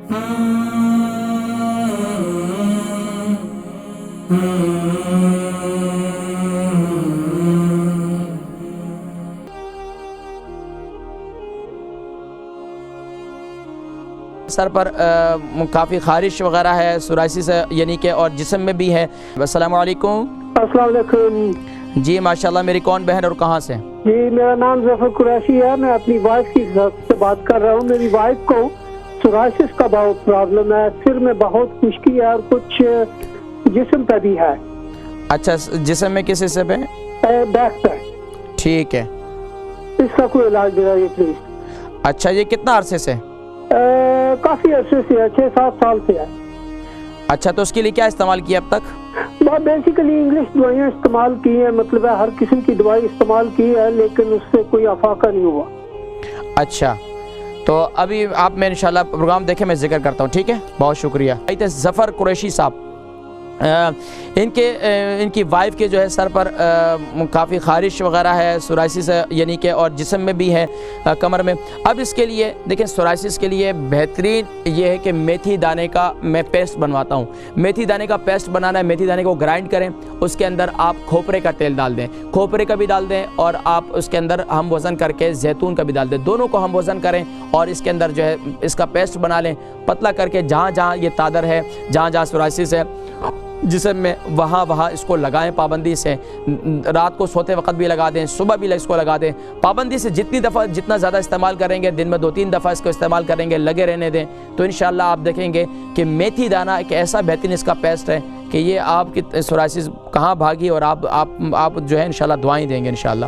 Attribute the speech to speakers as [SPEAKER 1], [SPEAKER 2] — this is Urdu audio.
[SPEAKER 1] سر پر کافی خارش وغیرہ ہے سورائسس سے، یعنی کہ اور جسم میں بھی ہے۔ السلام علیکم۔
[SPEAKER 2] السلام علیکم
[SPEAKER 1] جی ماشاءاللہ، میری کون بہن اور کہاں سے؟
[SPEAKER 2] جی میرا نام ظفر قریشی ہے، میں اپنی وائف کی سے بات کر رہا ہوں۔ میری وائف کو سورائسس کا بہت پرابلم ہے، سر میں بہت خشکی ہے اور کچھ جسم پہ بھی ہے۔
[SPEAKER 1] اچھا، جسم میں کس حصے پہ؟
[SPEAKER 2] بیک پہ۔
[SPEAKER 1] ٹھیک ہے،
[SPEAKER 2] اس کا کوئی علاج دلائیے پلیز۔
[SPEAKER 1] اچھا، یہ کتنا عرصے سے؟
[SPEAKER 2] کافی عرصے سے ہے، 6-7 سال سے ہے۔
[SPEAKER 1] اچھا، تو اس کے لیے کیا استعمال کیا اب تک؟
[SPEAKER 2] بیسیکلی انگلش دوائیاں استعمال کی ہیں، مطلب ہے ہر قسم کی دوائی استعمال کی ہے، لیکن اس سے کوئی افاقہ نہیں ہوا۔
[SPEAKER 1] اچھا، تو ابھی آپ میں انشاءاللہ پروگرام دیکھیں، میں ذکر کرتا ہوں، ٹھیک ہے؟ بہت شکریہ۔ ظفر قریشی صاحب، ان کی وائف کے جو ہے سر پر کافی خارش وغیرہ ہے سورائسس ہے، یعنی کہ اور جسم میں بھی ہے، کمر میں۔ اب اس کے لیے دیکھیں، سورائسس کے لیے بہترین یہ ہے کہ میتھی دانے کا میں پیسٹ بنواتا ہوں۔ میتھی دانے کا پیسٹ بنانا ہے، میتھی دانے کو گرائنڈ کریں، اس کے اندر آپ کھوپرے کا تیل ڈال دیں، کھوپرے کا بھی ڈال دیں، اور آپ اس کے اندر ہم وزن کر کے زیتون کا بھی ڈال دیں، دونوں کو ہم وزن کریں اور اس کے اندر جو ہے اس کا پیسٹ بنا لیں، پتلا کر کے جہاں جہاں یہ تادر ہے، جہاں جہاں سورائسس ہے جسم میں، وہاں اس کو لگائیں پابندی سے۔ رات کو سوتے وقت بھی لگا دیں، صبح بھی اس کو لگا دیں پابندی سے، جتنا زیادہ استعمال کریں گے، دن میں 2-3 دفعہ اس کو استعمال کریں گے، لگے رہنے دیں، تو انشاءاللہ آپ دیکھیں گے کہ میتھی دانہ ایک ایسا بہترین اس کا پیسٹ ہے کہ یہ آپ کی سورائسس کہاں بھاگی، اور آپ جو ہے انشاءاللہ دعائیں دیں گے انشاءاللہ۔